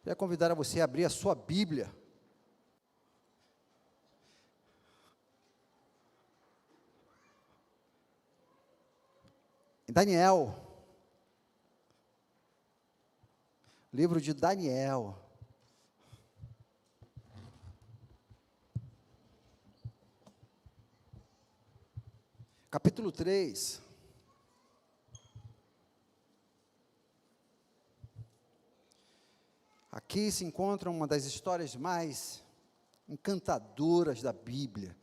Queria convidar a você a abrir a sua Bíblia. Daniel. Livro de Daniel. Capítulo 3. Aqui se encontra uma das histórias mais encantadoras da Bíblia.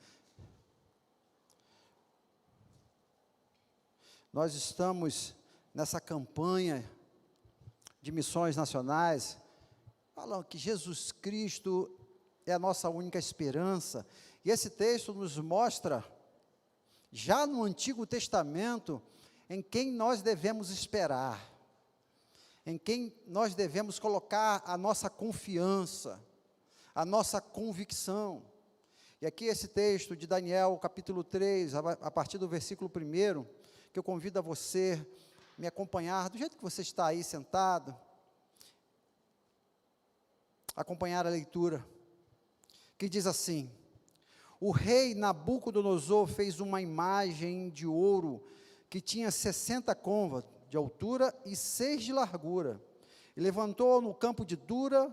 Nós estamos nessa campanha de missões nacionais, falando que Jesus Cristo é a nossa única esperança. E esse texto nos mostra, já no Antigo Testamento, em quem nós devemos esperar, em quem nós devemos colocar a nossa confiança, a nossa convicção. E aqui esse texto de Daniel, capítulo 3, a partir do versículo 1, que eu convido a você me acompanhar, do jeito que você está aí sentado, acompanhar a leitura, que diz assim: o rei Nabucodonosor fez uma imagem de ouro que tinha 60 côvados de altura e 6 de largura, e levantou no campo de Dura,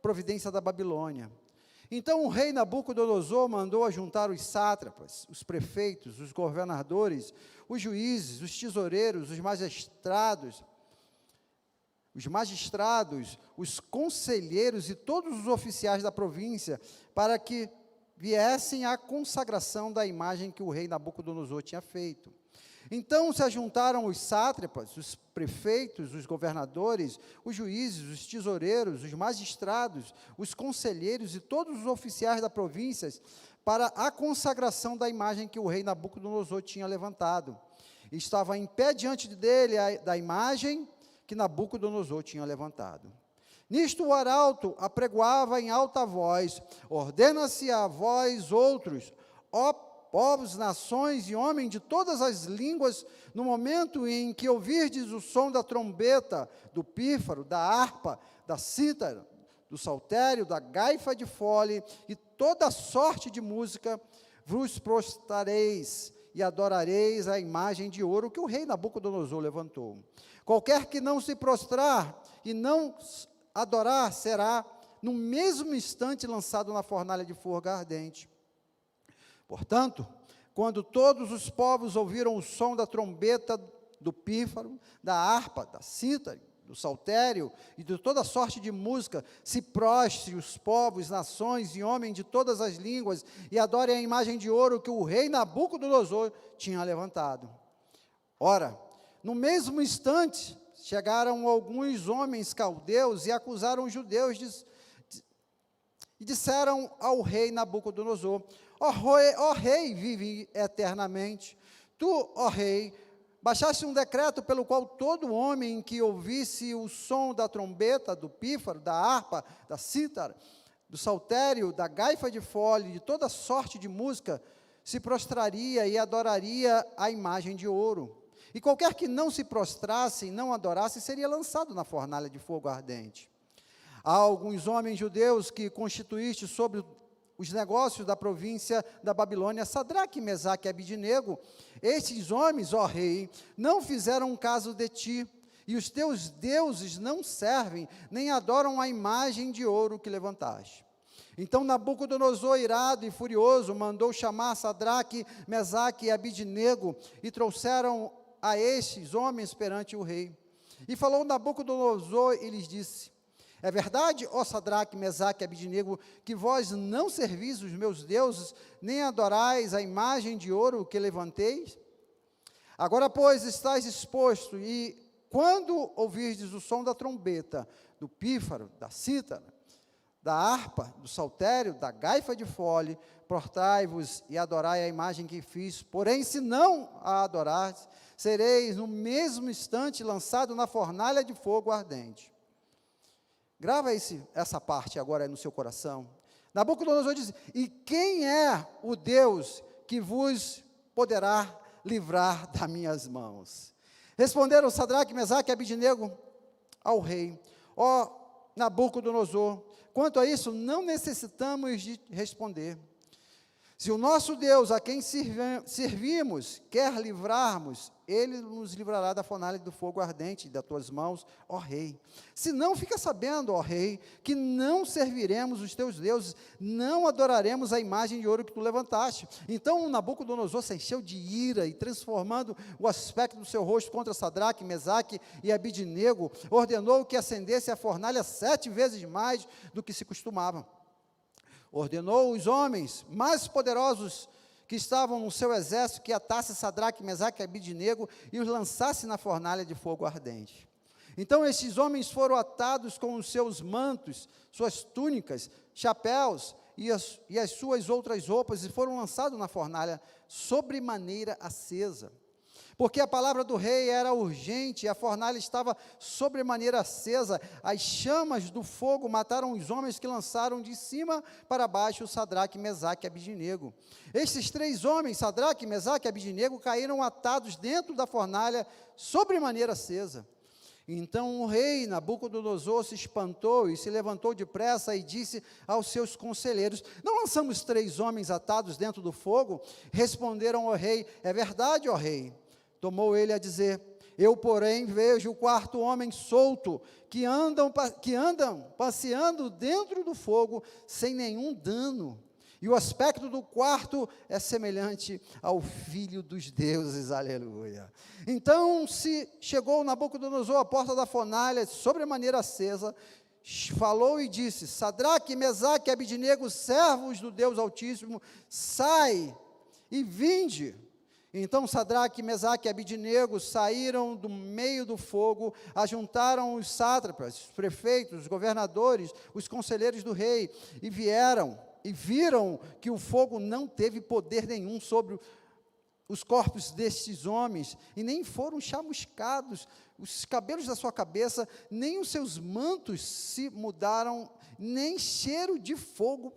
província da Babilônia. Então o rei Nabucodonosor mandou ajuntar os sátrapas, os prefeitos, os governadores, os juízes, os tesoureiros, os magistrados, os conselheiros e todos os oficiais da província, para que viessem à consagração da imagem que o rei Nabucodonosor tinha feito. Então se ajuntaram os sátrapas, os prefeitos, os governadores, os juízes, os tesoureiros, os magistrados, os conselheiros e todos os oficiais da província para a consagração da imagem que o rei Nabucodonosor tinha levantado. E estava em pé diante dele da imagem que Nabucodonosor tinha levantado. Nisto o arauto apregoava em alta voz: ordena-se a vós outros, ó povos, nações e homens de todas as línguas, no momento em que ouvirdes o som da trombeta, do pífaro, da harpa, da cítara, do saltério, da gaifa de fole e toda sorte de música, vos prostrareis e adorareis a imagem de ouro que o rei Nabucodonosor levantou. Qualquer que não se prostrar e não adorar será no mesmo instante lançado na fornalha de fogo ardente. Portanto, quando todos os povos ouviram o som da trombeta, do pífaro, da harpa, da cítara, do saltério e de toda sorte de música, se prostre os povos, nações e homens de todas as línguas e adorem a imagem de ouro que o rei Nabucodonosor tinha levantado. Ora, no mesmo instante, chegaram alguns homens caldeus e acusaram os judeus e disseram ao rei Nabucodonosor: ó rei, vive eternamente. Tu, ó rei, baixaste um decreto pelo qual todo homem que ouvisse o som da trombeta, do pífaro, da harpa, da cítara, do saltério, da gaifa de fole, de toda sorte de música, se prostraria e adoraria a imagem de ouro. E qualquer que não se prostrasse e não adorasse, seria lançado na fornalha de fogo ardente. Há alguns homens judeus que constituíste sobre os negócios da província da Babilônia, Sadraque, Mesaque e Abidnego. Estes homens, ó rei, não fizeram caso de ti, e os teus deuses não servem, nem adoram a imagem de ouro que levantaste. Então Nabucodonosor, irado e furioso, mandou chamar Sadraque, Mesaque e Abidnego, e trouxeram a estes homens perante o rei. E falou Nabucodonosor e lhes disse: é verdade, ó Sadraque, Mesaque e Abidnego, que vós não servis os meus deuses, nem adorais a imagem de ouro que levanteis? Agora, pois, estáis exposto, e quando ouvirdes o som da trombeta, do pífaro, da cítara, da harpa, do saltério, da gaifa de fole, prostrai-vos e adorai a imagem que fiz. Porém, se não a adorardes, sereis no mesmo instante lançado na fornalha de fogo ardente. Grava essa parte agora no seu coração. Nabucodonosor diz: e quem é o Deus que vos poderá livrar das minhas mãos? Responderam Sadraque, Mesaque e Abidnego ao rei: ó Nabucodonosor, quanto a isso, não necessitamos de responder. Se o nosso Deus, a quem servimos, quer livrarmos, ele nos livrará da fornalha do fogo ardente das tuas mãos, ó rei. Se não, fica sabendo, ó rei, que não serviremos os teus deuses, não adoraremos a imagem de ouro que tu levantaste. Então Nabucodonosor se encheu de ira e, transformando o aspecto do seu rosto contra Sadraque, Mesaque e Abidnego, ordenou que acendesse a fornalha 7 vezes mais do que se costumava. Ordenou os homens mais poderosos que estavam no seu exército que atasse Sadraque, Mesaque e Abidnego e os lançasse na fornalha de fogo ardente. Então estes homens foram atados com os seus mantos, suas túnicas, chapéus e as suas outras roupas e foram lançados na fornalha sobremaneira acesa. Porque a palavra do rei era urgente, a fornalha estava sobremaneira acesa, as chamas do fogo mataram os homens que lançaram de cima para baixo Sadraque, Mesaque e Abidnego. Estes 3 homens, Sadraque, Mesaque e Abidnego, caíram atados dentro da fornalha sobremaneira acesa. Então o rei Nabucodonosor se espantou e se levantou depressa e disse aos seus conselheiros: não lançamos 3 homens atados dentro do fogo? Responderam ao rei: é verdade, ó rei. Tomou ele a dizer: eu, porém, vejo o 4º homem solto, que andam passeando dentro do fogo, sem nenhum dano. E o aspecto do 4º é semelhante ao filho dos deuses, aleluia. Então se chegou Nabucodonosor à porta da fornalha, sobremaneira acesa, falou e disse: Sadraque, Mesaque e Abidnego, servos do Deus Altíssimo, sai e vinde. Então Sadraque, Mesaque e Abidnego saíram do meio do fogo, ajuntaram os sátrapas, os prefeitos, os governadores, os conselheiros do rei, e viram que o fogo não teve poder nenhum sobre os corpos destes homens, e nem foram chamuscados os cabelos da sua cabeça, nem os seus mantos se mudaram, nem cheiro de fogo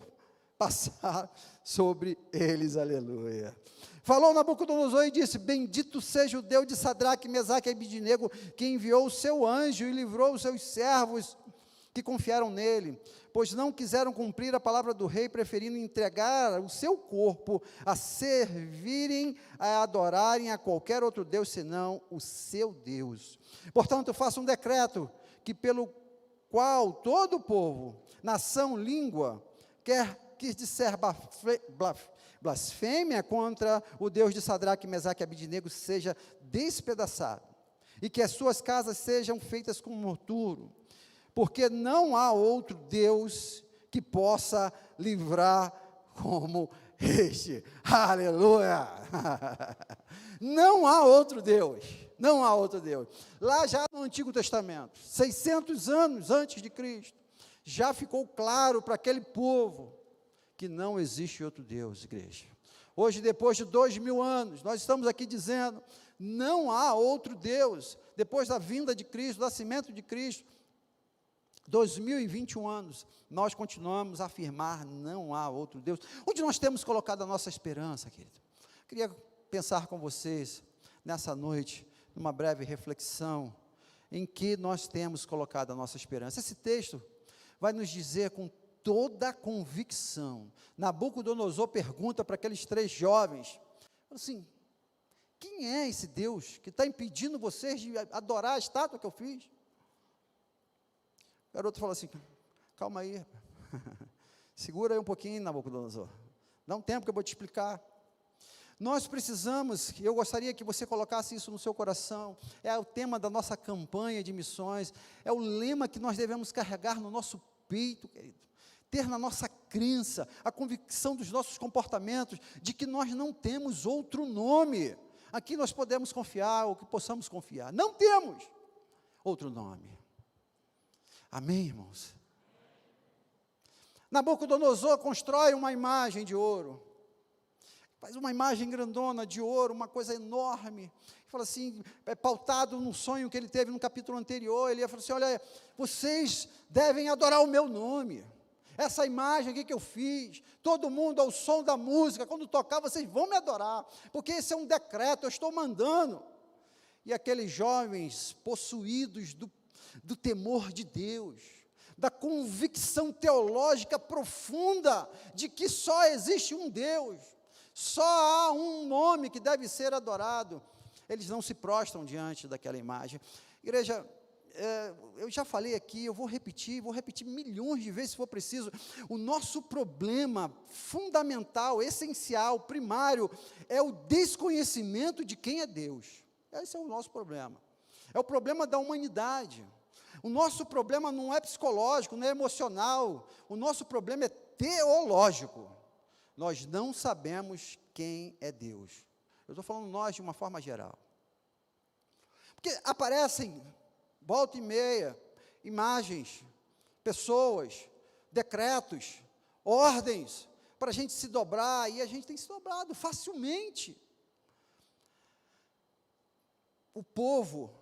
passar sobre eles, aleluia. Falou Nabucodonosor e disse: bendito seja o Deus de Sadraque, Mesaque e Abidnego, que enviou o seu anjo e livrou os seus servos que confiaram nele, pois não quiseram cumprir a palavra do rei, preferindo entregar o seu corpo a servirem, a adorarem a qualquer outro Deus, senão o seu Deus. Portanto, eu faço um decreto, que pelo qual todo o povo, nação, língua, quer disser blasfêmia contra o Deus de Sadraque, Mesaque e Abidnego, seja despedaçado, e que as suas casas sejam feitas com monturo, porque não há outro Deus que possa livrar como este, aleluia. Não há outro Deus, não há outro Deus. Lá já no Antigo Testamento, 600 anos antes de Cristo, já ficou claro para aquele povo que não existe outro Deus, igreja. Hoje, depois de 2000 anos, nós estamos aqui dizendo: não há outro Deus. Depois da vinda de Cristo, do nascimento de Cristo, 2021 anos, nós continuamos a afirmar: não há outro Deus. Onde nós temos colocado a nossa esperança, querido? Queria pensar com vocês, nessa noite, numa breve reflexão, em que nós temos colocado a nossa esperança. Esse texto vai nos dizer com toda a convicção. Nabucodonosor pergunta para aqueles 3 jovens, assim: quem é esse Deus que está impedindo vocês de adorar a estátua que eu fiz? O garoto fala assim: calma aí, segura aí um pouquinho, Nabucodonosor, dá um tempo que eu vou te explicar. Nós precisamos, eu gostaria que você colocasse isso no seu coração, é o tema da nossa campanha de missões, é o lema que nós devemos carregar no nosso peito, querido. Ter na nossa crença, a convicção dos nossos comportamentos, de que nós não temos outro nome, aqui nós podemos confiar, ou que possamos confiar, não temos outro nome. Amém, irmãos? Nabucodonosor constrói uma imagem de ouro, faz uma imagem grandona de ouro, uma coisa enorme, fala assim, pautado num sonho que ele teve no capítulo anterior, ele falou assim: olha, vocês devem adorar o meu nome, essa imagem aqui que eu fiz, todo mundo ao som da música, quando tocar, vocês vão me adorar, porque esse é um decreto, eu estou mandando. E aqueles jovens possuídos do temor de Deus, da convicção teológica profunda de que só existe um Deus, só há um nome que deve ser adorado, eles não se prostram diante daquela imagem. Igreja, eu já falei aqui, eu vou repetir milhões de vezes se for preciso, o nosso problema fundamental, essencial, primário, é o desconhecimento de quem é Deus. Esse é o nosso problema, é o problema da humanidade. O nosso problema não é psicológico, não é emocional, o nosso problema é teológico. Nós não sabemos quem é Deus. Eu estou falando nós de uma forma geral. Porque aparecem, volta e meia, imagens, pessoas, decretos, ordens, para a gente se dobrar, e a gente tem se dobrado facilmente. O povo,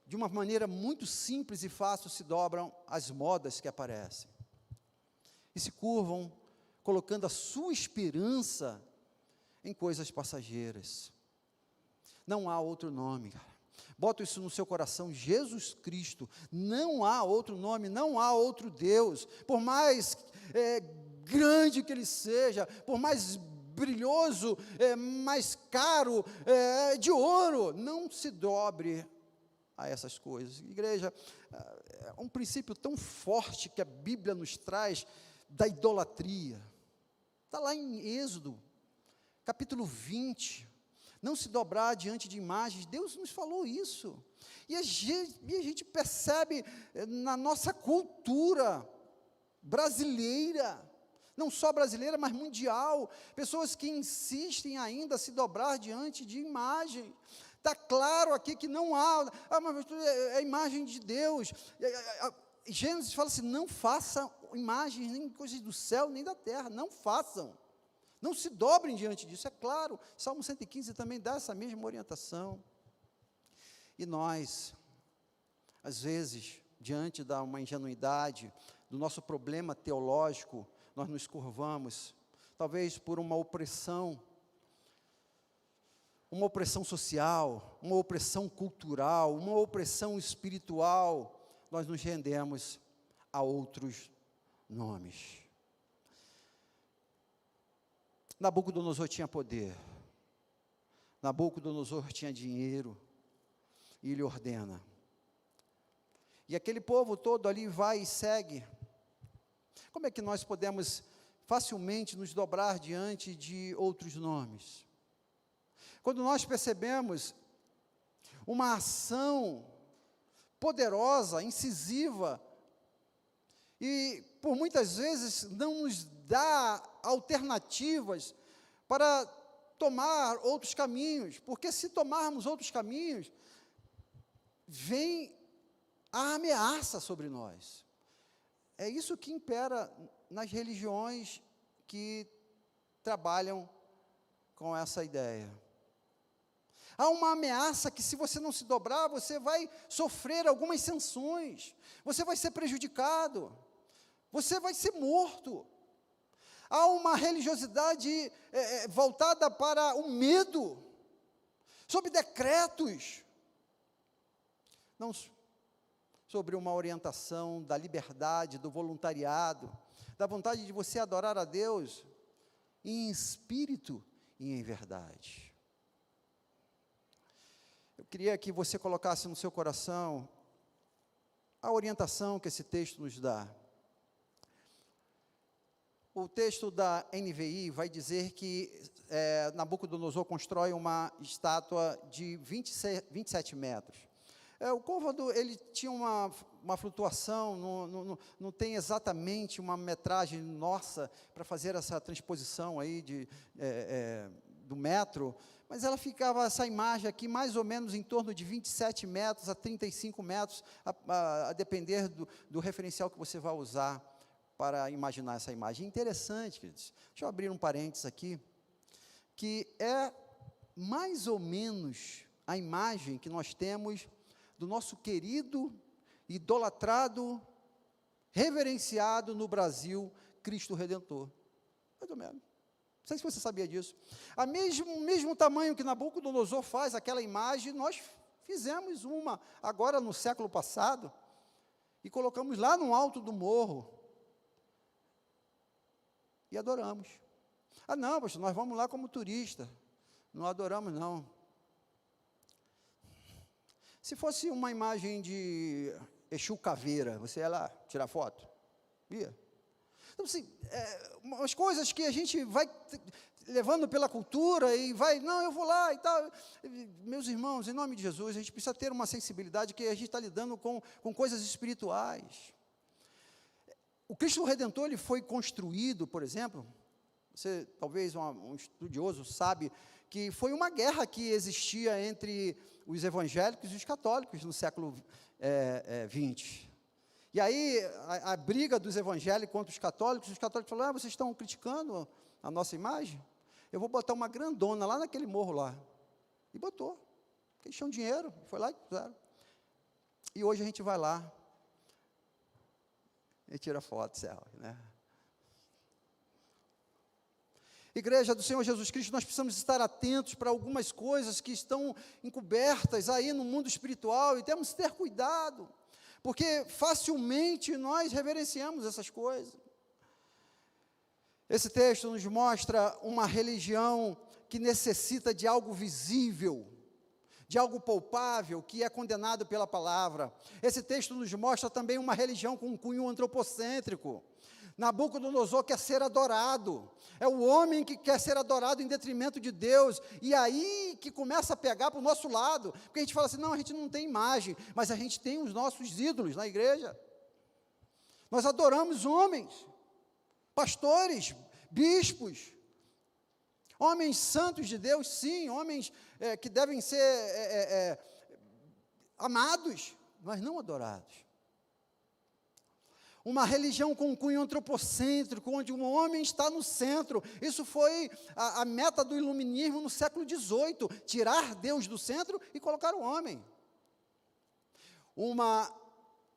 de uma maneira muito simples e fácil, se dobram às modas que aparecem. E se curvam, colocando a sua esperança em coisas passageiras. Não há outro nome, cara. Bota isso no seu coração, Jesus Cristo. Não há outro nome, não há outro Deus. Por mais grande que Ele seja, por mais brilhoso, mais caro, de ouro, não se dobre a essas coisas. Igreja, é um princípio tão forte que a Bíblia nos traz da idolatria. Está lá em Êxodo, capítulo 20. Não se dobrar diante de imagens. Deus nos falou isso. E a gente percebe na nossa cultura brasileira, não só brasileira, mas mundial, pessoas que insistem ainda a se dobrar diante de imagens. Está claro aqui que não há, mas é a imagem de Deus. Gênesis fala assim, não façam imagens, nem coisas do céu, nem da terra, não façam. Não se dobrem diante disso, é claro. Salmo 115 também dá essa mesma orientação. E nós, às vezes, diante da uma ingenuidade, do nosso problema teológico, nós nos curvamos, talvez por uma opressão social, uma opressão cultural, uma opressão espiritual, nós nos rendemos a outros nomes. Nabucodonosor tinha poder, Nabucodonosor tinha dinheiro, e ele ordena. E aquele povo todo ali vai e segue. Como é que nós podemos facilmente nos dobrar diante de outros nomes? Quando nós percebemos uma ação poderosa, incisiva, e por muitas vezes não nos dá alternativas para tomar outros caminhos, porque se tomarmos outros caminhos, vem a ameaça sobre nós. É isso que impera nas religiões que trabalham com essa ideia. Há uma ameaça que, se você não se dobrar, você vai sofrer algumas sanções, você vai ser prejudicado, você vai ser morto. Há uma religiosidade voltada para o medo, sob decretos, não sobre uma orientação da liberdade, do voluntariado, da vontade de você adorar a Deus em espírito e em verdade. Eu queria que você colocasse no seu coração a orientação que esse texto nos dá. O texto da NVI vai dizer que Nabucodonosor constrói uma estátua de 27 metros. O côvado, ele tinha uma flutuação, não tem exatamente uma metragem nossa para fazer essa transposição aí do metro, mas ela ficava, essa imagem aqui, mais ou menos em torno de 27 metros a 35 metros, a depender do referencial que você vai usar para imaginar essa imagem. Interessante, queridos. Deixa eu abrir um parênteses aqui, que é mais ou menos a imagem que nós temos do nosso querido, idolatrado, reverenciado no Brasil, Cristo Redentor. Mais ou menos. Não sei se você sabia disso. O mesmo tamanho que Nabucodonosor faz aquela imagem, nós fizemos uma, agora no século passado, e colocamos lá no alto do morro e adoramos. Ah, não, pastor, nós vamos lá como turista, não adoramos, não. Se fosse uma imagem de Exu Caveira, você ia lá tirar foto? Ia? Então, assim, umas coisas que a gente vai levando pela cultura e vai, não, eu vou lá e tal. Meus irmãos, em nome de Jesus, a gente precisa ter uma sensibilidade que a gente está lidando com coisas espirituais. O Cristo Redentor, ele foi construído, por exemplo, você, talvez um estudioso sabe, que foi uma guerra que existia entre os evangélicos e os católicos no século XX. E aí, a briga dos evangélicos contra os católicos falaram, vocês estão criticando a nossa imagem? Eu vou botar uma grandona lá naquele morro lá. E botou. Porque eles tinham dinheiro, foi lá e fizeram. E hoje a gente vai lá e tira foto, selfie, né? Igreja do Senhor Jesus Cristo, nós precisamos estar atentos para algumas coisas que estão encobertas aí no mundo espiritual e temos que ter cuidado, porque facilmente nós reverenciamos essas coisas. Esse texto nos mostra uma religião que necessita de algo visível, de algo palpável, que é condenado pela palavra. Esse texto nos mostra também uma religião com um cunho antropocêntrico. Nabucodonosor quer ser adorado, é o homem que quer ser adorado em detrimento de Deus, e aí que começa a pegar para o nosso lado, porque a gente fala assim, não, a gente não tem imagem, mas a gente tem os nossos ídolos na igreja. Nós adoramos homens, pastores, bispos, homens santos de Deus, sim, homens que devem ser amados, mas não adorados. Uma religião com cunho antropocêntrico, onde um homem está no centro. Isso foi a meta do iluminismo no século XVIII, tirar Deus do centro e colocar o homem. Uma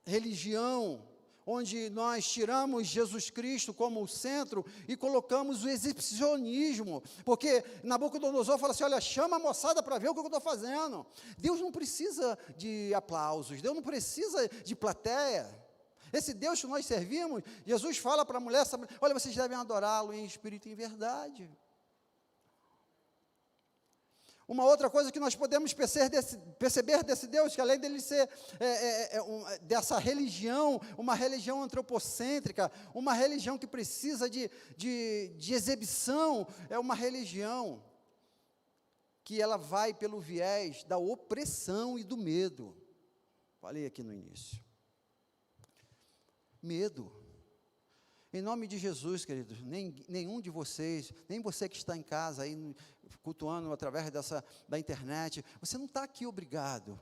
religião onde nós tiramos Jesus Cristo como o centro e colocamos o exibicionismo, porque Nabucodonosor fala assim, olha, chama a moçada para ver o que eu estou fazendo. Deus não precisa de aplausos, Deus não precisa de plateia. Esse Deus que nós servimos, Jesus fala para a mulher, olha, vocês devem adorá-lo em espírito e em verdade. Uma outra coisa que nós podemos perceber desse Deus, que além dele ser dessa religião, uma religião antropocêntrica, uma religião que precisa de exibição, é uma religião que ela vai pelo viés da opressão e do medo. Falei aqui no início. Medo. Em nome de Jesus, queridos, nenhum de vocês, nem você que está em casa aí, cultuando através da internet, você não está aqui obrigado.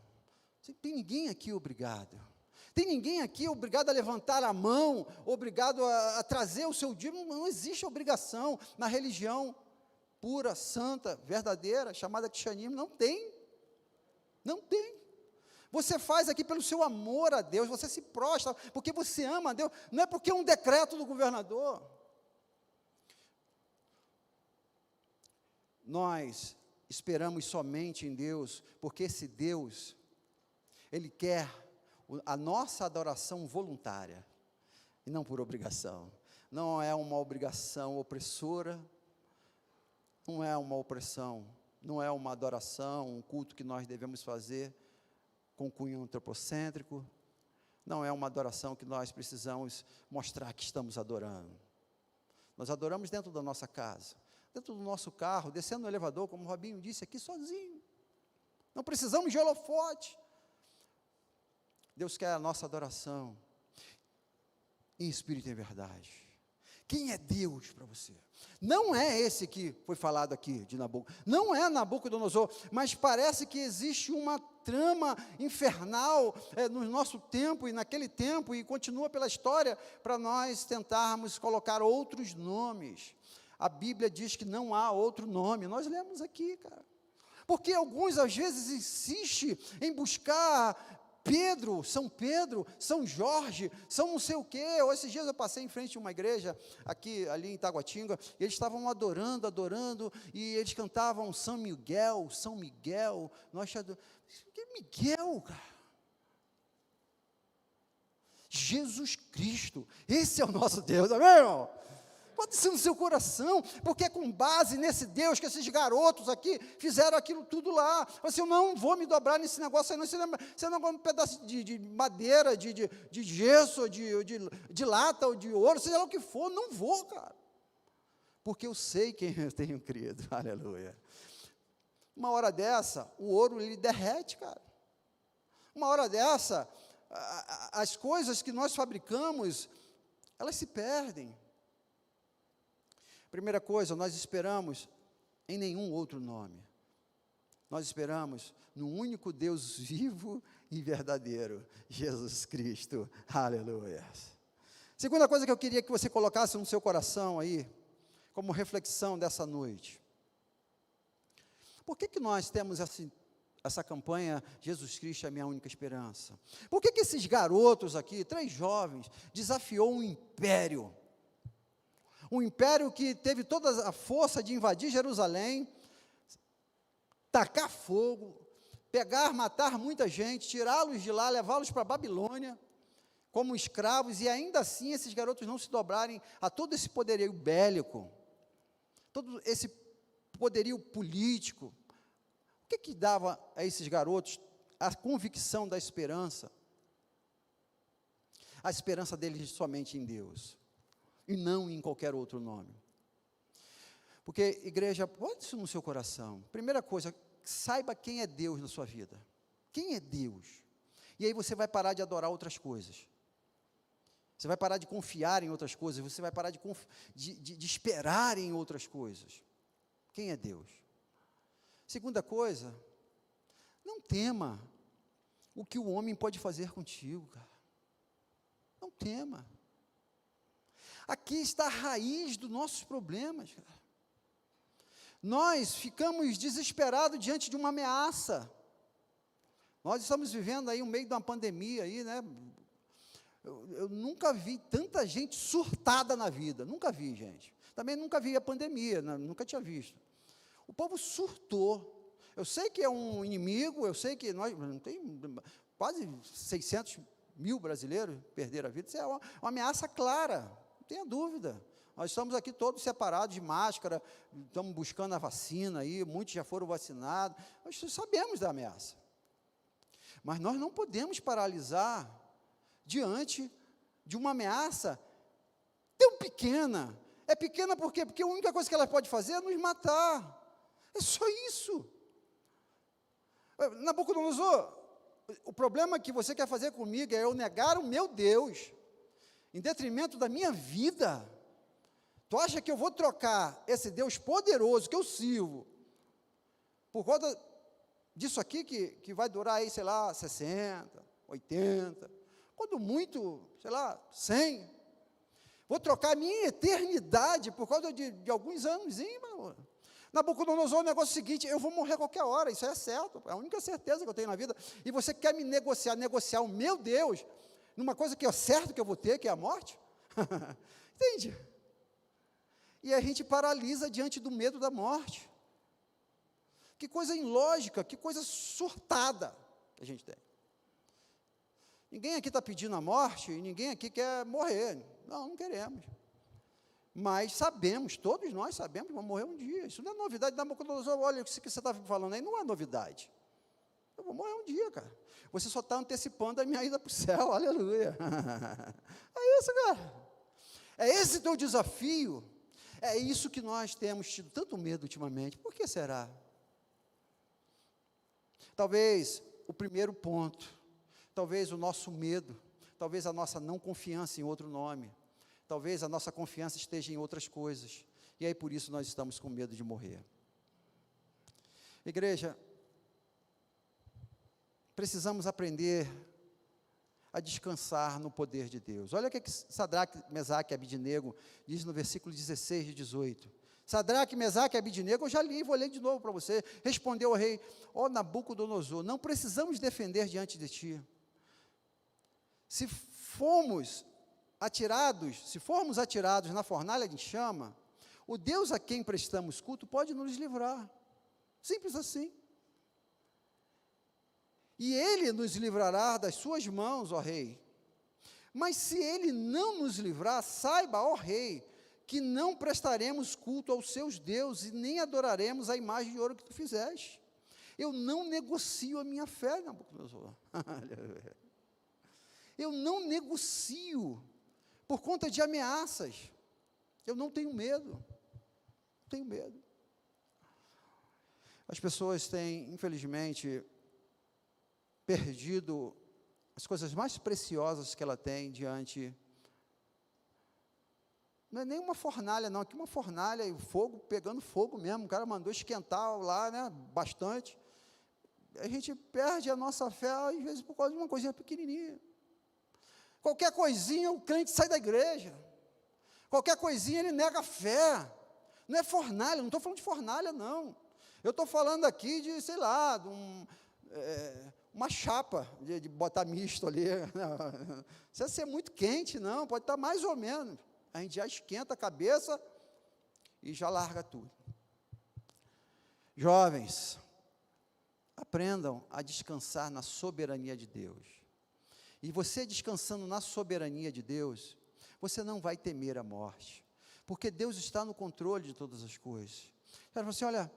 Tem ninguém aqui obrigado. Tem ninguém aqui obrigado a levantar a mão, obrigado a trazer o seu dízimo. Não existe obrigação na religião pura, santa, verdadeira, chamada cristianismo. Não tem. Não tem. Você faz aqui pelo seu amor a Deus, você se prostra, porque você ama a Deus, não é porque é um decreto do governador. Nós esperamos somente em Deus, porque esse Deus, Ele quer a nossa adoração voluntária, e não por obrigação. Não é uma obrigação opressora, não é uma opressão, não é uma adoração, um culto que nós devemos fazer com cunho antropocêntrico, não é uma adoração que nós precisamos mostrar que estamos adorando. Nós adoramos dentro da nossa casa, dentro do nosso carro, descendo no elevador, como o Robinho disse, aqui sozinho. Não precisamos de holofote. Deus quer a nossa adoração, em espírito e em verdade. Quem é Deus para você? Não é esse que foi falado aqui de Nabucodonosor, não é Nabucodonosor, mas parece que existe uma trama infernal no nosso tempo e naquele tempo, e continua pela história, para nós tentarmos colocar outros nomes. A Bíblia diz que não há outro nome, nós lemos aqui, cara, porque alguns às vezes insistem em buscar Pedro, São Jorge, São não sei o quê. Esses dias eu passei em frente a uma igreja, ali em Taguatinga, e eles estavam adorando, e eles cantavam São Miguel, que Miguel, cara? Jesus Cristo, esse é o nosso Deus, amém, irmão? Pode ser no seu coração, porque é com base nesse Deus que esses garotos aqui fizeram aquilo tudo lá. Assim, eu não vou me dobrar nesse negócio aí, não. Você não é um pedaço de madeira, de gesso, de lata ou de ouro, seja lá o que for, não vou, cara. Porque eu sei quem eu tenho crido, aleluia. Uma hora dessa, o ouro ele derrete, cara. Uma hora dessa, as coisas que nós fabricamos, elas se perdem. Primeira coisa, nós esperamos em nenhum outro nome. Nós esperamos no único Deus vivo e verdadeiro, Jesus Cristo. Aleluia. Segunda coisa que eu queria que você colocasse no seu coração aí, como reflexão dessa noite. Por que nós temos essa campanha, Jesus Cristo é a minha única esperança? Por que esses garotos aqui, 3 jovens, desafiou um império? Um império que teve toda a força de invadir Jerusalém, tacar fogo, pegar, matar muita gente, tirá-los de lá, levá-los para a Babilônia, como escravos, e ainda assim esses garotos não se dobrarem a todo esse poderio bélico, todo esse poderio político. O que dava a esses garotos a convicção da esperança? A esperança deles somente em Deus, e não em qualquer outro nome. Porque, igreja, bote isso no seu coração. Primeira coisa, saiba quem é Deus na sua vida. Quem é Deus? E aí você vai parar de adorar outras coisas. Você vai parar de confiar em outras coisas. Você vai parar de esperar em outras coisas. Quem é Deus? Segunda coisa, não tema o que o homem pode fazer contigo, cara. Não tema. Aqui está a raiz dos nossos problemas, cara. Nós ficamos desesperados diante de uma ameaça. Nós estamos vivendo aí no meio de uma pandemia aí, né? Eu nunca vi tanta gente surtada na vida, nunca vi, gente. Também nunca vi a pandemia, né? Nunca tinha visto. O povo surtou. Eu sei que é um inimigo, eu sei que nós tem quase 600 mil brasileiros perderam a vida. Isso é uma ameaça clara, não tenha dúvida. Nós estamos aqui todos separados de máscara, estamos buscando a vacina aí, muitos já foram vacinados, nós sabemos da ameaça. Mas nós não podemos paralisar diante de uma ameaça tão pequena. É pequena por quê? Porque a única coisa que ela pode fazer é nos matar. É só isso. Nabucodonosor, o problema que você quer fazer comigo é eu negar o meu Deus, em detrimento da minha vida. Tu acha que eu vou trocar esse Deus poderoso que eu sirvo, por conta disso aqui que vai durar aí, sei lá, 60, 80, quando muito, sei lá, 100, vou trocar a minha eternidade por causa de alguns anos, mano. Nabucodonosor, o negócio é o seguinte, eu vou morrer a qualquer hora, isso é certo, é a única certeza que eu tenho na vida, e você quer me negociar o meu Deus, numa coisa que é certo que eu vou ter, que é a morte? Entende? E a gente paralisa diante do medo da morte. Que coisa ilógica, que coisa surtada que a gente tem. Ninguém aqui está pedindo a morte, e ninguém aqui quer morrer. Não queremos. Mas sabemos, todos nós sabemos que vamos morrer um dia. Isso não é novidade. Nabucodonosor, olha, isso que você está falando aí não é novidade. Eu vou morrer um dia, cara. Você só está antecipando a minha ida para o céu, aleluia. É isso, cara. É esse o teu desafio. É isso que nós temos tido tanto medo ultimamente. Por que será? Talvez o primeiro ponto, talvez o nosso medo, talvez a nossa não confiança em outro nome, talvez a nossa confiança esteja em outras coisas, e aí por isso nós estamos com medo de morrer. Igreja, precisamos aprender a descansar no poder de Deus. Olha o que Sadraque, Mesaque e Abidnego diz no versículo 16 e 18. Sadraque, Mesaque e Abidnego, eu já li, vou ler de novo para você. Respondeu o rei, Nabucodonosor, não precisamos defender diante de ti. Se formos atirados na fornalha de chama, o Deus a quem prestamos culto pode nos livrar. Simples assim. E ele nos livrará das suas mãos, ó rei. Mas se ele não nos livrar, saiba, ó rei, que não prestaremos culto aos seus deuses e nem adoraremos a imagem de ouro que tu fizeste. Eu não negocio a minha fé, Nabucodonosor. Eu não negocio por conta de ameaças. Eu não tenho medo. Não tenho medo. As pessoas têm, infelizmente, perdido as coisas mais preciosas que ela tem diante. Não é nem uma fornalha, não. Aqui uma fornalha e o fogo, pegando fogo mesmo. O cara mandou esquentar lá, né, bastante. A gente perde a nossa fé, às vezes, por causa de uma coisinha pequenininha. Qualquer coisinha, o crente sai da igreja. Qualquer coisinha, ele nega a fé. Não é fornalha, não estou falando de fornalha, não. Eu estou falando aqui de, sei lá, de uma chapa, de botar misto ali. Não precisa ser muito quente, não, pode estar mais ou menos. A gente já esquenta a cabeça e já larga tudo. Jovens, aprendam a descansar na soberania de Deus. E você descansando na soberania de Deus, você não vai temer a morte, porque Deus está no controle de todas as coisas. Ela falou assim, olha,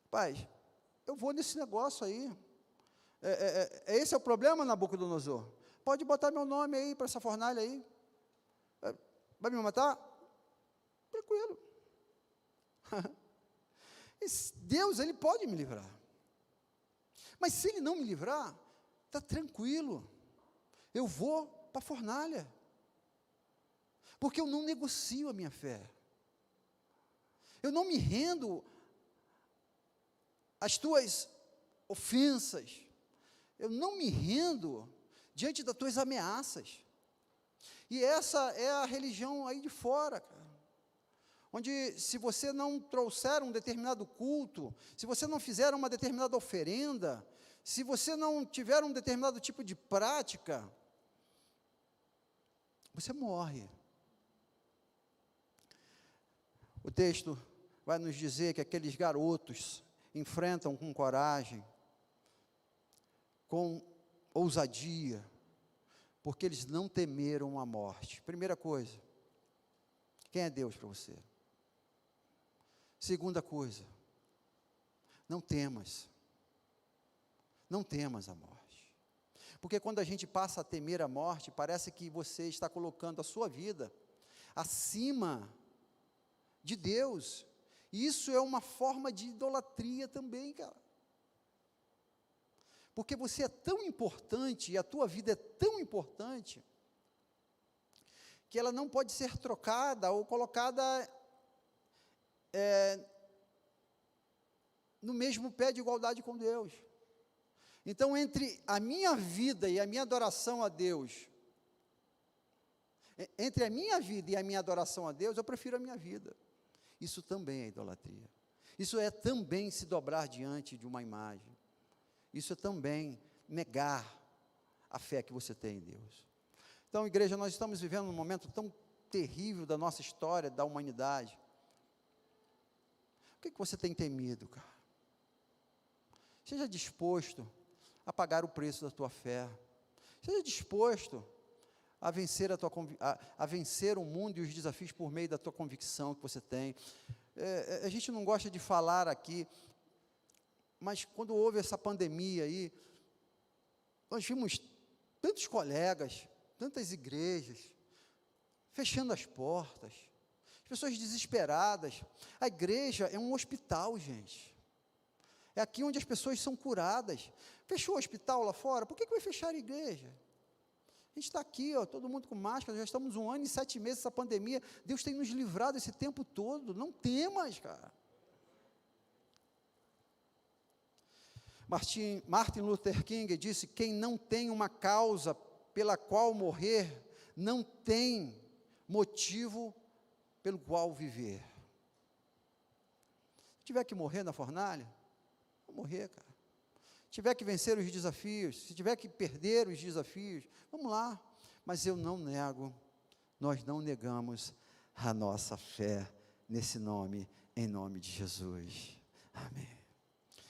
pai, eu vou nesse negócio aí. Esse é o problema, Nabucodonosor? Pode botar meu nome aí para essa fornalha aí. Vai me matar? Tranquilo. Deus, Ele pode me livrar. Mas se Ele não me livrar, está tranquilo. Eu vou para a fornalha. Porque eu não negocio a minha fé. Eu não me rendo às tuas ofensas. Eu não me rendo diante das tuas ameaças. E essa é a religião aí de fora, cara. Onde se você não trouxer um determinado culto, se você não fizer uma determinada oferenda, se você não tiver um determinado tipo de prática, você morre. O texto vai nos dizer que aqueles garotos enfrentam com coragem, com ousadia, porque eles não temeram a morte. Primeira coisa, quem é Deus para você? Segunda coisa, não temas a morte. Porque quando a gente passa a temer a morte, parece que você está colocando a sua vida acima de Deus. E isso é uma forma de idolatria também, cara. Porque você é tão importante, e a tua vida é tão importante, que ela não pode ser trocada ou colocada no mesmo pé de igualdade com Deus. Então, entre a minha vida e a minha adoração a Deus, entre a minha vida e a minha adoração a Deus, eu prefiro a minha vida. Isso também é idolatria. Isso é também se dobrar diante de uma imagem. Isso é também negar a fé que você tem em Deus. Então, igreja, nós estamos vivendo um momento tão terrível da nossa história, da humanidade. O que você tem temido, cara? Seja disposto a pagar o preço da tua fé. Seja disposto a vencer, a vencer o mundo e os desafios por meio da tua convicção que você tem. A gente não gosta de falar aqui, mas quando houve essa pandemia aí, nós vimos tantos colegas, tantas igrejas, fechando as portas, as pessoas desesperadas. A igreja é um hospital, gente. É aqui onde as pessoas são curadas. Fechou o hospital lá fora, por que vai fechar a igreja? A gente está aqui, ó, todo mundo com máscara, já estamos 1 ano e 7 meses dessa pandemia, Deus tem nos livrado esse tempo todo, não temas, cara. Martin Luther King disse, quem não tem uma causa pela qual morrer, não tem motivo pelo qual viver. Se tiver que morrer na fornalha, vou morrer, cara. Se tiver que vencer os desafios, se tiver que perder os desafios, vamos lá. Mas eu não nego, nós não negamos a nossa fé nesse nome, em nome de Jesus. Amém.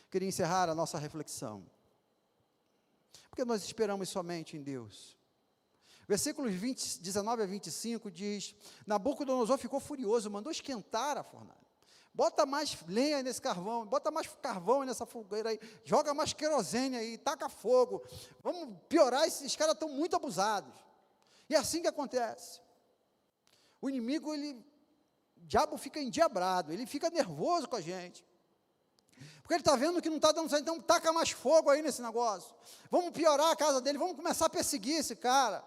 Queria encerrar a nossa reflexão. Porque nós esperamos somente em Deus. Versículos 19 a 25 diz: Nabucodonosor ficou furioso, mandou esquentar a fornalha. Bota mais lenha nesse carvão, bota mais carvão nessa fogueira aí, joga mais querosene aí, taca fogo. Vamos piorar, esses caras estão muito abusados. E é assim que acontece. O inimigo, o diabo fica endiabrado, ele fica nervoso com a gente. Porque ele está vendo que não está dando certo, então taca mais fogo aí nesse negócio. Vamos piorar a casa dele, vamos começar a perseguir esse cara.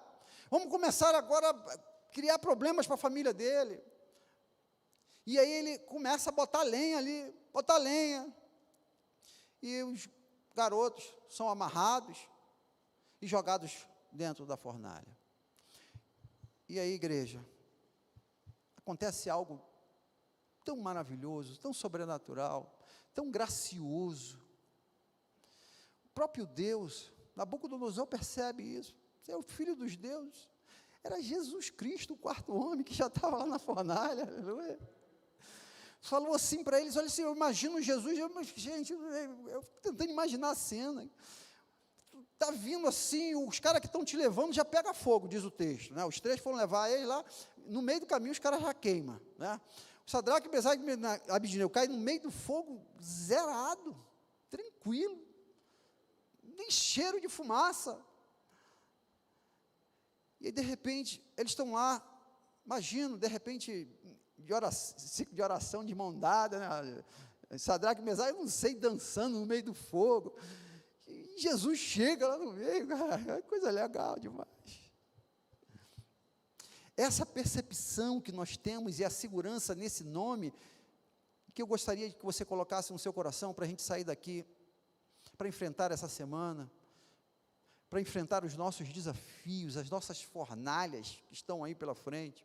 Vamos começar agora a criar problemas para a família dele. E aí ele começa a botar lenha ali, botar lenha. E os garotos são amarrados e jogados dentro da fornalha. E aí, igreja, acontece algo tão maravilhoso, tão sobrenatural, tão gracioso. O próprio Deus, Nabucodonosor percebe isso. Você é o filho dos deuses. Era Jesus Cristo, o quarto homem, que já estava lá na fornalha. Aleluia. Falou assim para eles: olha assim, eu imagino Jesus, gente, eu tentando imaginar a cena. Está vindo assim, os caras que estão te levando já pega fogo, diz o texto, né? Os 3 foram levar ele lá, no meio do caminho os caras já queimam, né? O Sadraque, Mesaque e Abednego cai no meio do fogo, zerado, tranquilo, nem cheiro de fumaça. E aí, de repente, eles estão lá, imagino, de repente, ciclo de oração de mão dada, né? Sadraque, Mesaque, eu não sei, dançando no meio do fogo. E Jesus chega lá no meio, cara, é coisa legal demais. Essa percepção que nós temos e a segurança nesse nome, que eu gostaria que você colocasse no seu coração para a gente sair daqui, para enfrentar essa semana, para enfrentar os nossos desafios, as nossas fornalhas que estão aí pela frente,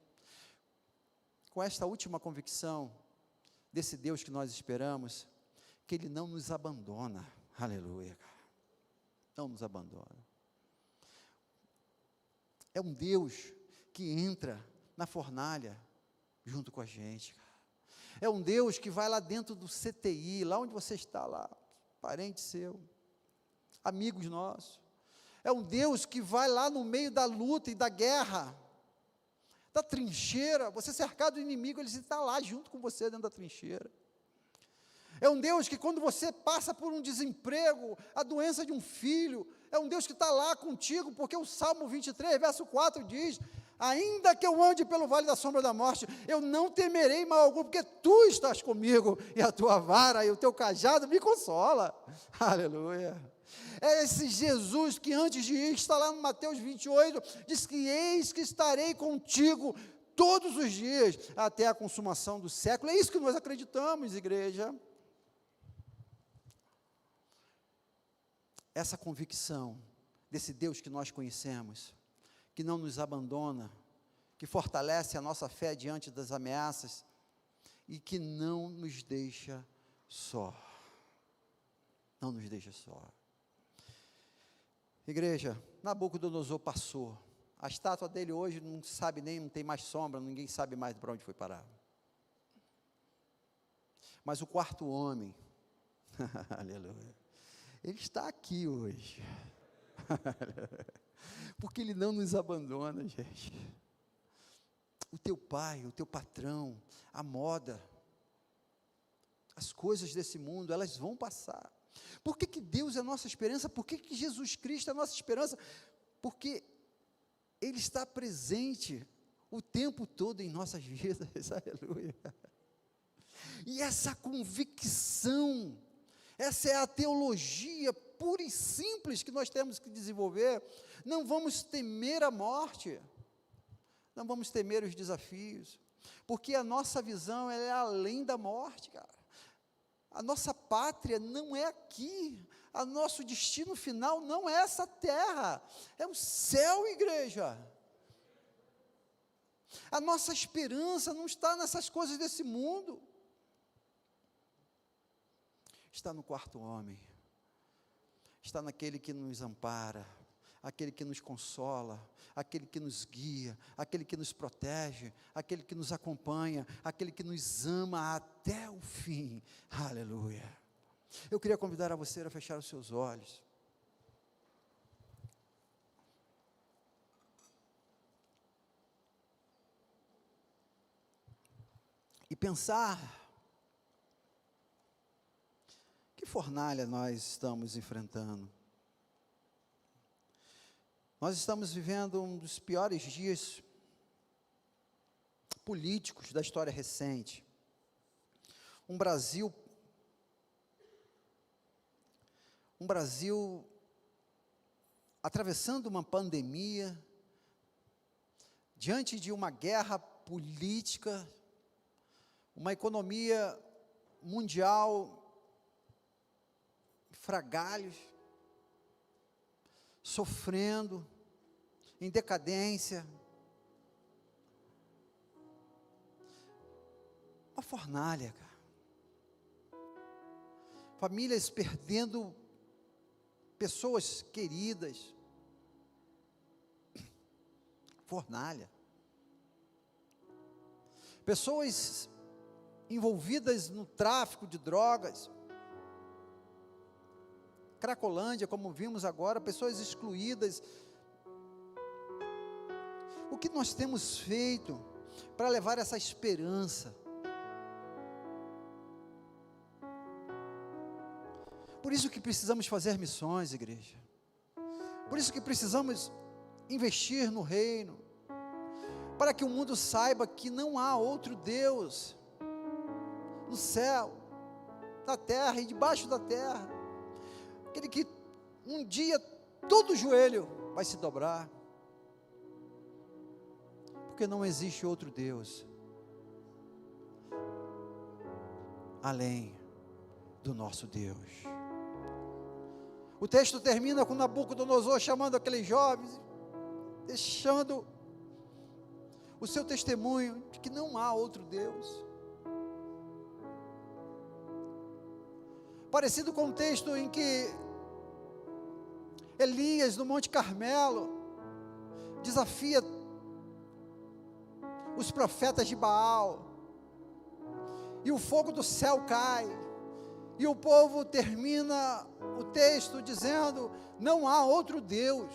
com esta última convicção desse Deus que nós esperamos, que Ele não nos abandona, aleluia, cara. Não nos abandona. É um Deus que entra na fornalha junto com a gente, cara. É um Deus que vai lá dentro do CTI, lá onde você está lá, parente seu, amigos nossos. É um Deus que vai lá no meio da luta e da guerra, da trincheira, você cercado do inimigo, Ele está lá junto com você dentro da trincheira. É um Deus que quando você passa por um desemprego, a doença de um filho, é um Deus que está lá contigo, porque o Salmo 23, verso 4 diz: ainda que eu ande pelo vale da sombra da morte, eu não temerei mal algum, porque Tu estás comigo, e a Tua vara e o Teu cajado me consola. Aleluia. É esse Jesus que antes de ir, está lá no Mateus 28, diz que eis que estarei contigo todos os dias, até a consumação do século. É isso que nós acreditamos, igreja. Essa convicção desse Deus que nós conhecemos, que não nos abandona, que fortalece a nossa fé diante das ameaças e que não nos deixa só. Não nos deixa só. Igreja, Nabucodonosor passou. A estátua dele hoje não sabe nem, não tem mais sombra, ninguém sabe mais para onde foi parar. Mas o quarto homem, aleluia, ele está aqui hoje, porque Ele não nos abandona, gente. O teu pai, o teu patrão, a moda, as coisas desse mundo, elas vão passar. Por que que Deus é a nossa esperança? Por que que Jesus Cristo é a nossa esperança? Porque Ele está presente o tempo todo em nossas vidas, aleluia. E essa convicção, essa é a teologia pura e simples que nós temos que desenvolver. Não vamos temer a morte, não vamos temer os desafios, porque a nossa visão ela é além da morte, cara. A nossa pátria não é aqui, o nosso destino final não é essa terra, é o céu, igreja. A nossa esperança não está nessas coisas desse mundo, está no quarto homem, está naquele que nos ampara, aquele que nos consola, aquele que nos guia, aquele que nos protege, aquele que nos acompanha, aquele que nos ama até o fim, aleluia. Eu queria convidar a você a fechar os seus olhos. e pensar que fornalha nós estamos enfrentando. Nós estamos vivendo um dos piores dias políticos da história recente. Um Brasil atravessando uma pandemia, diante de uma guerra política, uma economia mundial em frangalhos, sofrendo, em decadência. Uma fornalha, cara. Famílias perdendo pessoas queridas. Fornalha. Pessoas envolvidas no tráfico de drogas. Cracolândia, como vimos agora, pessoas excluídas. O que nós temos feito para levar essa esperança? Por isso que precisamos fazer missões, igreja. Por isso que precisamos investir no reino, para que o mundo saiba que não há outro Deus no céu, na terra e debaixo da terra, aquele que um dia todo joelho vai se dobrar, porque não existe outro Deus além do nosso Deus. O texto termina com Nabucodonosor chamando aqueles jovens, deixando o seu testemunho de que não há outro Deus. Parecido com o texto em que Elias, no Monte Carmelo, desafia os profetas de Baal, e o fogo do céu cai, e o povo termina o texto dizendo: não há outro Deus.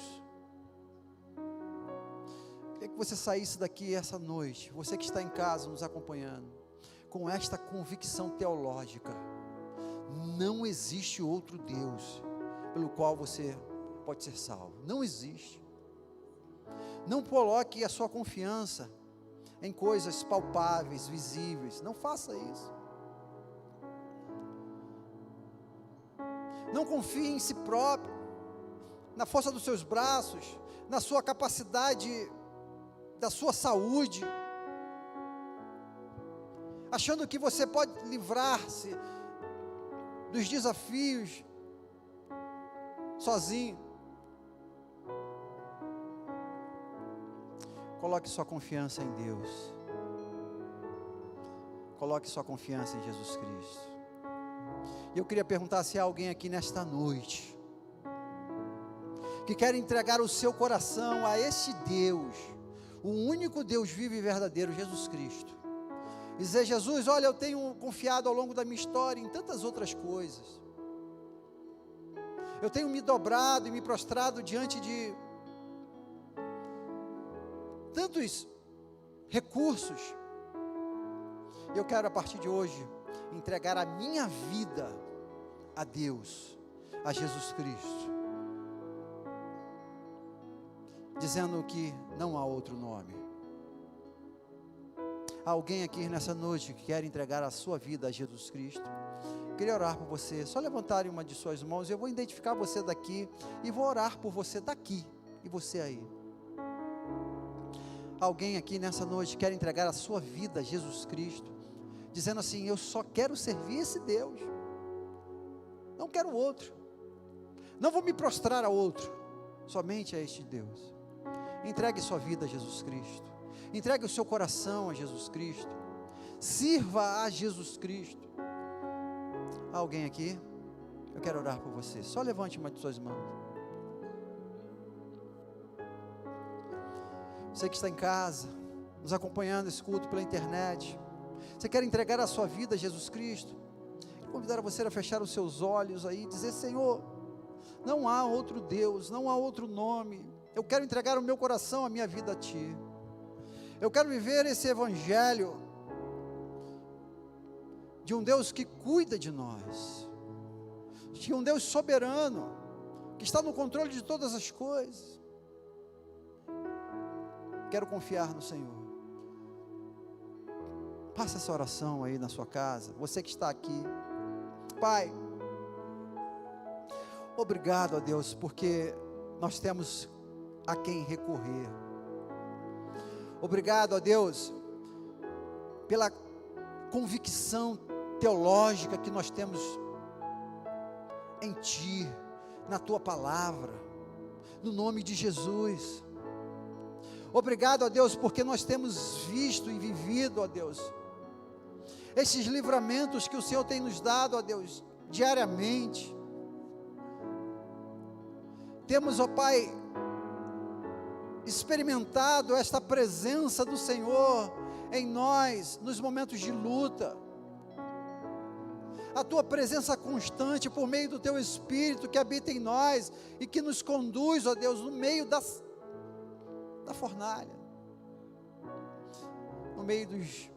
Queria que você saísse daqui essa noite, você que está em casa nos acompanhando, com esta convicção teológica: não existe outro Deus pelo qual você pode ser salvo. Não existe. Não coloque a sua confiança em coisas palpáveis, visíveis. Não faça isso. Não confie em si próprio, na força dos seus braços, na sua capacidade, da sua saúde, achando que você pode livrar-se dos desafios sozinho. Coloque sua confiança em Deus. Coloque sua confiança em Jesus Cristo. E eu queria perguntar se há alguém aqui nesta noite que quer entregar o seu coração a esse Deus, o único Deus vivo e verdadeiro, Jesus Cristo. E dizer: Jesus, olha, eu tenho confiado ao longo da minha história em tantas outras coisas. Eu tenho me dobrado e me prostrado diante de tantos recursos. E eu quero, a partir de hoje, entregar a minha vida a Deus, a Jesus Cristo, dizendo que não há outro nome. Há alguém aqui nessa noite que quer entregar a sua vida a Jesus Cristo? Eu queria orar por você. Só levantarem uma de suas mãos, eu vou identificar você daqui e vou orar por você daqui e você aí. Alguém aqui nessa noite quer entregar a sua vida a Jesus Cristo, dizendo assim: eu só quero servir esse Deus, não quero outro, não vou me prostrar a outro, somente a este Deus. Entregue sua vida a Jesus Cristo, entregue o seu coração a Jesus Cristo, sirva a Jesus Cristo. Há alguém aqui? Eu quero orar por você. Só levante uma de suas mãos. Você que está em casa, nos acompanhando esse culto pela internet, você quer entregar a sua vida a Jesus Cristo? Quero convidar você a fechar os seus olhos aí e dizer: Senhor, não há outro Deus, não há outro nome. Eu quero entregar o meu coração, a minha vida a Ti. Eu quero viver esse evangelho de um Deus que cuida de nós, de um Deus soberano, que está no controle de todas as coisas. Quero confiar no Senhor. Faça essa oração aí na sua casa, você que está aqui. Pai, obrigado a Deus, porque nós temos a quem recorrer. Obrigado a Deus pela convicção teológica que nós temos em Ti, na Tua palavra, no nome de Jesus. Obrigado a Deus, porque nós temos visto e vivido, ó Deus, esses livramentos que o Senhor tem nos dado, ó Deus, diariamente. Temos, ó Pai, experimentado esta presença do Senhor em nós, nos momentos de luta. A Tua presença constante por meio do Teu Espírito que habita em nós e que nos conduz, ó Deus, no meio da fornalha, no meio dos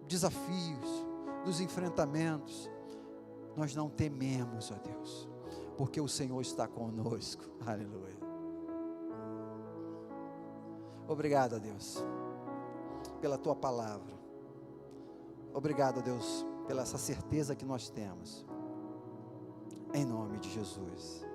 desafios, dos enfrentamentos. Nós não tememos, ó Deus, porque o Senhor está conosco. Aleluia. Obrigado, ó Deus, pela Tua palavra. Obrigado, ó Deus, pela essa certeza que nós temos, em nome de Jesus.